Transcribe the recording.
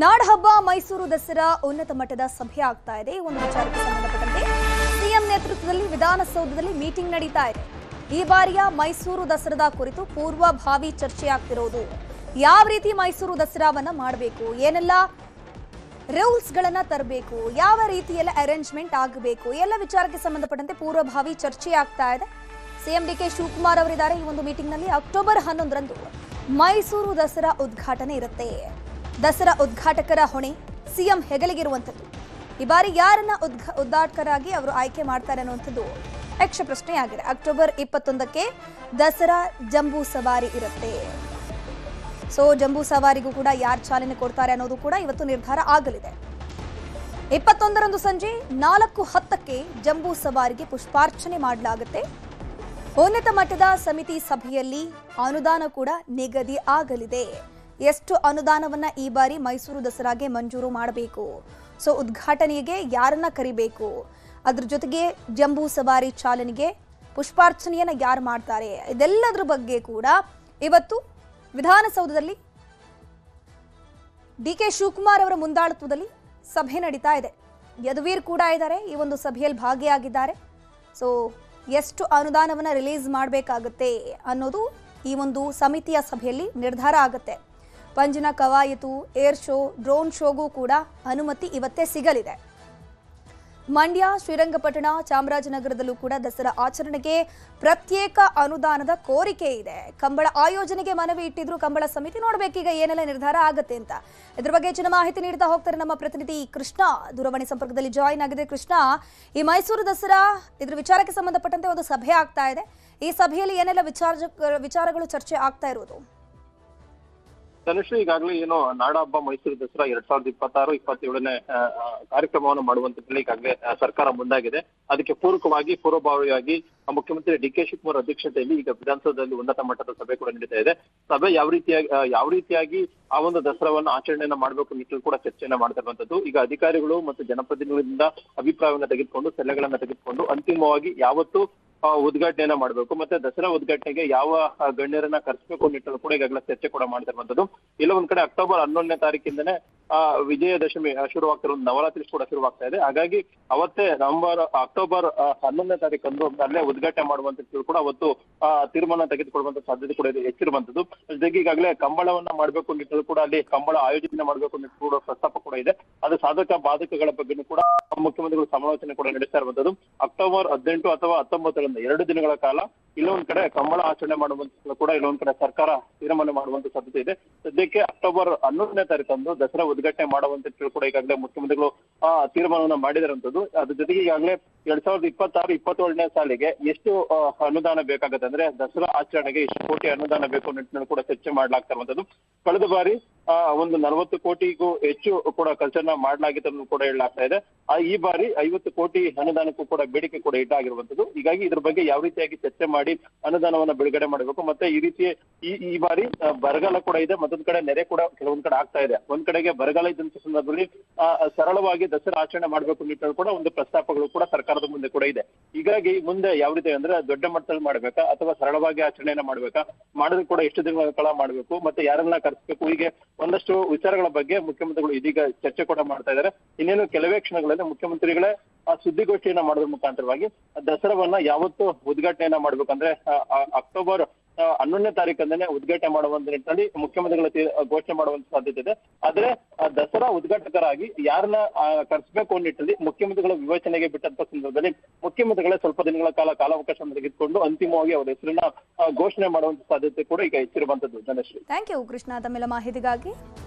ನಾಡಹಬ್ಬ ಮೈಸೂರು ದಸರಾ ಉನ್ನತ ಮಟ್ಟದ ಸಭೆ ಆಗ್ತಾ ಇದೆ. ಒಂದು ವಿಚಾರಕ್ಕೆ ಸಂಬಂಧಪಟ್ಟಂತೆ ಸಿಎಂ ನೇತೃತ್ವದಲ್ಲಿ ವಿಧಾನಸೌಧದಲ್ಲಿ ಮೀಟಿಂಗ್ ನಡೀತಾ ಇದೆ. ಈ ಬಾರಿಯ ಮೈಸೂರು ದಸರಾದ ಕುರಿತು ಪೂರ್ವಭಾವಿ ಚರ್ಚೆ ಆಗ್ತಿರೋದು. ಯಾವ ರೀತಿ ಮೈಸೂರು ದಸರಾವನ್ನ ಮಾಡಬೇಕು, ಏನೆಲ್ಲ ರೂಲ್ಸ್ ಗಳನ್ನ ತರಬೇಕು, ಯಾವ ರೀತಿಯೆಲ್ಲ ಅರೇಂಜ್ಮೆಂಟ್ ಆಗಬೇಕು, ಎಲ್ಲ ವಿಚಾರಕ್ಕೆ ಸಂಬಂಧಪಟ್ಟಂತೆ ಪೂರ್ವಭಾವಿ ಚರ್ಚೆ ಆಗ್ತಾ ಇದೆ. ಸಿಎಂ ಡಿಕೆ ಶಿವಕುಮಾರ್ ಅವರಿದ್ದಾರೆ. ಈ ಒಂದು ಮೀಟಿಂಗ್ ನಲ್ಲಿ ಅಕ್ಟೋಬರ್ 11ರಂದು ಮೈಸೂರು ದಸರಾ ಉದ್ಘಾಟನೆ ಇರುತ್ತೆ. ದಸರಾ ಉದ್ಘಾಟಕರ ಹೊಣೆ ಸಿಎಂ ಹೆಗಲಿಗಿರುವಂಥದ್ದು. ಈ ಬಾರಿ ಯಾರನ್ನ ಉದ್ಘಾಟಕರಾಗಿ ಅವರು ಆಯ್ಕೆ ಮಾಡ್ತಾರೆ ಅನ್ನುವಂಥದ್ದು ಯಕ್ಷ ಪ್ರಶ್ನೆಯಾಗಿದೆ. ಅಕ್ಟೋಬರ್ 21ಕ್ಕೆ ದಸರಾ ಜಂಬೂ ಸವಾರಿ ಇರುತ್ತೆ. ಸೊ ಜಂಬೂ ಸವಾರಿಗೂ ಕೂಡ ಯಾರು ಚಾಲನೆ ಕೊಡ್ತಾರೆ ಅನ್ನೋದು ಕೂಡ ಇವತ್ತು ನಿರ್ಧಾರ ಆಗಲಿದೆ. 21ರಂದು ಸಂಜೆ 4:10ಕ್ಕೆ ಜಂಬೂ ಸವಾರಿಗೆ ಪುಷ್ಪಾರ್ಚನೆ ಮಾಡಲಾಗುತ್ತೆ. ಉನ್ನತ ಮಟ್ಟದ ಸಮಿತಿ ಸಭೆಯಲ್ಲಿ ಅನುದಾನ ಕೂಡ ನಿಗದಿ ಆಗಲಿದೆ. ಎಷ್ಟು ಅನುದಾನವನ್ನ ಈ ಬಾರಿ ಮೈಸೂರು ದಸರಾಗೆ ಮಂಜೂರು ಮಾಡಬೇಕು, ಸೊ ಉದ್ಘಾಟನೆಗೆ ಯಾರನ್ನ ಕರಿಬೇಕು, ಅದ್ರ ಜೊತೆಗೆ ಜಂಬೂ ಸವಾರಿ ಚಾಲನೆಗೆ ಪುಷ್ಪಾರ್ಚನೆಯನ್ನ ಯಾರು ಮಾಡ್ತಾರೆ, ಇದೆಲ್ಲದರ ಬಗ್ಗೆ ಕೂಡ ಇವತ್ತು ವಿಧಾನಸೌಧದಲ್ಲಿ ಡಿಕೆ ಶಿವಕುಮಾರ್ ಅವರ ಮುಂದಾಳತ್ವದಲ್ಲಿ ಸಭೆ ನಡೀತಾ ಇದೆ. ಯದುವೀರ್ ಕೂಡ ಇದ್ದಾರೆ, ಈ ಒಂದು ಸಭೆಯಲ್ಲಿ ಭಾಗಿಯಾಗಿದ್ದಾರೆ. ಸೊ ಎಷ್ಟು ಅನುದಾನವನ್ನ ರಿಲೀಸ್ ಮಾಡಬೇಕಾಗುತ್ತೆ ಅನ್ನೋದು ಈ ಒಂದು ಸಮಿತಿಯ ಸಭೆಯಲ್ಲಿ ನಿರ್ಧಾರ ಆಗುತ್ತೆ. ಪಂಜಿನ ಕವಾಯತು, ಏರ್ ಶೋ, ಡ್ರೋನ್ ಶೋಗೂ ಕೂಡ ಅನುಮತಿ ಇವತ್ತೇ ಸಿಗಲಿದೆ. ಮಂಡ್ಯ, ಶ್ರೀರಂಗಪಟ್ಟಣ, ಚಾಮರಾಜನಗರದಲ್ಲೂ ಕೂಡ ದಸರಾ ಆಚರಣೆಗೆ ಪ್ರತ್ಯೇಕ ಅನುದಾನದ ಕೋರಿಕೆ ಇದೆ. ಕಂಬಳ ಆಯೋಜನೆಗೆ ಮನವಿ ಇಟ್ಟಿದ್ರು ಕಂಬಳ ಸಮಿತಿ. ನೋಡ್ಬೇಕೀಗ ಏನೆಲ್ಲ ನಿರ್ಧಾರ ಆಗುತ್ತೆ ಅಂತ. ಇದ್ರ ಬಗ್ಗೆ ಹೆಚ್ಚಿನ ಮಾಹಿತಿ ನೀಡ್ತಾ ಹೋಗ್ತಾರೆ ನಮ್ಮ ಪ್ರತಿನಿಧಿ ಕೃಷ್ಣ. ದೂರವಾಣಿ ಸಂಪರ್ಕದಲ್ಲಿ ಜಾಯಿನ್ ಆಗಿದೆ. ಕೃಷ್ಣ, ಈ ಮೈಸೂರು ದಸರಾ ಇದ್ರ ವಿಚಾರಕ್ಕೆ ಸಂಬಂಧಪಟ್ಟಂತೆ ಒಂದು ಸಭೆ ಆಗ್ತಾ ಇದೆ. ಈ ಸಭೆಯಲ್ಲಿ ಏನೆಲ್ಲ ವಿಚಾರಗಳು ಚರ್ಚೆ ಆಗ್ತಾ ಇರೋದು? ಧನುಶ್ರೀ, ಈಗಾಗಲೇ ಏನು ನಾಡಹಬ್ಬ ಮೈಸೂರು ದಸರಾ 2026-27ನೇ ಕಾರ್ಯಕ್ರಮವನ್ನು ಮಾಡುವಂತದ್ರಲ್ಲಿ ಈಗಾಗಲೇ ಸರ್ಕಾರ ಮುಂದಾಗಿದೆ. ಅದಕ್ಕೆ ಪೂರ್ವಭಾವಿಯಾಗಿ ಮುಖ್ಯಮಂತ್ರಿ ಡಿ ಕೆ ಶಿವಕುಮಾರ್ ಅಧ್ಯಕ್ಷತೆಯಲ್ಲಿ ಈಗ ವಿಧಾನಸೌಧದಲ್ಲಿ ಉನ್ನತ ಮಟ್ಟದ ಸಭೆ ಕೂಡ ನಡೀತಾ ಇದೆ. ಸಭೆ ಯಾವ ರೀತಿಯಾಗಿ ಆ ಒಂದು ದಸರಾವನ್ನು ಆಚರಣೆಯನ್ನ ಮಾಡಬೇಕು ನಿಟ್ಟಿನಲ್ಲಿ ಕೂಡ ಚರ್ಚೆಯನ್ನ ಮಾಡ್ತಾ ಇರುವಂತದ್ದು. ಈಗ ಅಧಿಕಾರಿಗಳು ಮತ್ತು ಜನಪ್ರತಿನಿಧಿಗಳಿಂದ ಅಭಿಪ್ರಾಯವನ್ನ ತೆಗೆದುಕೊಂಡು ಸಲಹೆಗಳನ್ನ ತೆಗೆದುಕೊಂಡು ಅಂತಿಮವಾಗಿ ಯಾವತ್ತು ಉದ್ಘಾಟನೆಯನ್ನ ಮಾಡಬೇಕು ಮತ್ತೆ ದಸರಾ ಉದ್ಘಾಟನೆಗೆ ಯಾವ ಗಣ್ಯರನ್ನ ಕರೆಸಬೇಕು ನಿಟ್ಟಿನಲ್ಲಿ ಕೂಡ ಈಗಾಗಲೇ ಚರ್ಚೆ ಕೂಡ ಮಾಡ್ತಾ ಇರುವಂತದ್ದು. ಇಲ್ಲ ಒಂದ್ ಕಡೆ ಅಕ್ಟೋಬರ್ 11ನೇ ತಾರೀಕಿಂದನೇ ವಿಜಯದಶಮಿ ಶುರುವಾಗ್ತಿರೋ ನವರಾತ್ರಿ ಕೂಡ ಶುರುವಾಗ್ತಾ ಇದೆ. ಹಾಗಾಗಿ ಅವತ್ತೇ ಅಕ್ಟೋಬರ್ 11ನೇ ತಾರೀಕಂದು ಅಲ್ಲೇ ಉದ್ಘಾಟನೆ ಮಾಡುವಂತ ಕೂಡ ಅವತ್ತು ತೀರ್ಮಾನ ತೆಗೆದುಕೊಳ್ಳುವಂತ ಸಾಧ್ಯತೆ ಕೂಡ ಹೆಚ್ಚಿರುವಂತದ್ದು. ಜೊತೆಗೆ ಈಗಾಗಲೇ ಕಂಬಳವನ್ನ ಮಾಡಬೇಕು ನಿಟ್ಟಿನಲ್ಲಿ ಕೂಡ ಅಲ್ಲಿ ಕಂಬಳ ಆಯೋಜನೆ ಮಾಡಬೇಕು ನಿಟ್ಟಿನಲ್ಲಿ ಕೂಡ ಪ್ರಸ್ತಾಪ ಕೂಡ ಇದೆ. ಅದು ಸಾಧಕ ಬಾಧಕಗಳ ಬಗ್ಗೆ ಕೂಡ ಮುಖ್ಯಮಂತ್ರಿಗಳು ಸಮಾಲೋಚನೆ ಕೂಡ ನಡೆಸ್ತಾ ಇರುವಂತದ್ದು. ಅಕ್ಟೋಬರ್ 18 ಅಥವಾ 19 2 ದಿನಗಳ ಕಾಲ ಇಲ್ಲೊಂದ್ ಕಡೆ ಕಂಬಳ ಆಚರಣೆ ಮಾಡುವಂತ ಕೂಡ ಇಲ್ಲೊಂದ್ ಕಡೆ ಸರ್ಕಾರ ತೀರ್ಮಾನ ಮಾಡುವಂತ ಸಾಧ್ಯತೆ ಇದೆ. ಸದ್ಯಕ್ಕೆ ಅಕ್ಟೋಬರ್ 11ನೇ ತಾರೀಕಂದು ದಸರಾ ಉದ್ಘಾಟನೆ ಮಾಡುವಂತ ಕೂಡ ಈಗಾಗಲೇ ಮುಖ್ಯಮಂತ್ರಿಗಳು ತೀರ್ಮಾನವನ್ನ ಮಾಡಿದಿರುವಂತದ್ದು. ಅದ್ರ ಜೊತೆಗೆ ಈಗಾಗಲೇ 2026-27ನೇ ಸಾಲಿಗೆ ಎಷ್ಟು ಅನುದಾನ ಬೇಕಾಗುತ್ತೆ ಅಂದ್ರೆ ದಸರಾ ಆಚರಣೆಗೆ ಎಷ್ಟು ಕೋಟಿ ಅನುದಾನ ಬೇಕು ನಿಟ್ಟಿನಲ್ಲಿ ಕೂಡ ಚರ್ಚೆ ಮಾಡ್ಲಾಗ್ತಾ ಇರುವಂತದ್ದು. ಕಳೆದ ಬಾರಿ ಒಂದು 40 ಕೋಟಿಗೂ ಹೆಚ್ಚು ಕೂಡ ಖರ್ಚನ್ನ ಮಾಡಲಾಗಿತ್ತು ಕೂಡ ಹೇಳಲಾಗ್ತಾ ಇದೆ. ಈ ಬಾರಿ 50 ಕೋಟಿ ಅನುದಾನಕ್ಕೂ ಕೂಡ ಬೇಡಿಕೆ ಕೂಡ ಇಟ್ಟಾಗಿರುವಂತದ್ದು. ಹೀಗಾಗಿ ಇದ್ರ ಬಗ್ಗೆ ಯಾವ ರೀತಿಯಾಗಿ ಚರ್ಚೆ ಮಾಡಿ ಅನುದಾನವನ್ನ ಬಿಡುಗಡೆ ಮಾಡಬೇಕು ಮತ್ತೆ ಈ ರೀತಿ ಈ ಬಾರಿ ಬರಗಾಲ ಕೂಡ ಇದೆ, ಮತ್ತೊಂದ್ ಕಡೆ ನೆರೆ ಕೂಡ ಕೆಲವೊಂದ್ ಕಡೆ ಆಗ್ತಾ ಇದೆ. ಒಂದ್ ಕಡೆಗೆ ಬರಗಾಲ ಇದ್ದಂತ ಸಂದರ್ಭದಲ್ಲಿ ಸರಳವಾಗಿ ದಸರಾ ಆಚರಣೆ ಮಾಡಬೇಕು ನಿಟ್ಟಿನಲ್ಲಿ ಕೂಡ ಒಂದು ಪ್ರಸ್ತಾಪಗಳು ಕೂಡ ಸರ್ಕಾರದ ಮುಂದೆ ಕೂಡ ಇದೆ. ಹೀಗಾಗಿ ಮುಂದೆ ಯಾವ ರೀತಿ ಅಂದ್ರೆ ದೊಡ್ಡ ಮಟ್ಟದಲ್ಲಿ ಮಾಡ್ಬೇಕಾ ಅಥವಾ ಸರಳವಾಗಿ ಆಚರಣೆಯನ್ನ ಮಾಡ್ಬೇಕಾ, ಮಾಡಿದ್ರು ಕೂಡ ಎಷ್ಟು ದಿನಗಳ ಕಾಲ ಮಾಡ್ಬೇಕು ಮತ್ತೆ ಯಾರನ್ನ ಕರೆಸಬೇಕು, ಹೀಗೆ ಒಂದಷ್ಟು ವಿಚಾರಗಳ ಬಗ್ಗೆ ಮುಖ್ಯಮಂತ್ರಿಗಳು ಇದೀಗ ಚರ್ಚೆ ಕೂಡ ಮಾಡ್ತಾ ಇದ್ದಾರೆ. ಇನ್ನೇನು ಕೆಲವೇ ಕ್ಷಣಗಳಲ್ಲಿ ಮುಖ್ಯಮಂತ್ರಿಗಳೇ ಸುದ್ದಿಗೋಷ್ಠಿಯನ್ನ ಮಾಡೋದ್ರ ಮುಖಾಂತರವಾಗಿ ದಸರಾವನ್ನ ಯಾವತ್ತು ಉದ್ಘಾಟನೆಯನ್ನ ಮಾಡ್ಬೇಕಂದ್ರೆ ಅಕ್ಟೋಬರ್ 11ನೇ ತಾರೀಕಂದನೇ ಉದ್ಘಾಟನೆ ಮಾಡುವಂತ ನಿಟ್ಟಿನಲ್ಲಿ ಮುಖ್ಯಮಂತ್ರಿಗಳ ಘೋಷಣೆ ಮಾಡುವಂತ ಸಾಧ್ಯತೆ ಇದೆ. ಆದ್ರೆ ದಸರಾ ಉದ್ಘಾಟಕರಾಗಿ ಯಾರನ್ನ ಕರೆಸಬೇಕು ನಿಟ್ಟಿನಲ್ಲಿ ಮುಖ್ಯಮಂತ್ರಿಗಳ ವಿವೇಚನೆಗೆ ಬಿಟ್ಟಂತ ಸಂದರ್ಭದಲ್ಲಿ ಮುಖ್ಯಮಂತ್ರಿಗಳೇ ಸ್ವಲ್ಪ ದಿನಗಳ ಕಾಲಾವಕಾಶವನ್ನು ತೆಗೆದುಕೊಂಡು ಅಂತಿಮವಾಗಿ ಅವರ ಹೆಸರನ್ನ ಘೋಷಣೆ ಮಾಡುವಂತ ಸಾಧ್ಯತೆ ಕೂಡ ಈಗ ಹೆಚ್ಚಿರುವಂತದ್ದು. ಧನಶ್ರೀ, ಥ್ಯಾಂಕ್ ಯು ಕೃಷ್ಣ ತಮ್ಮೆಲ್ಲ ಮಾಹಿತಿಗಾಗಿ.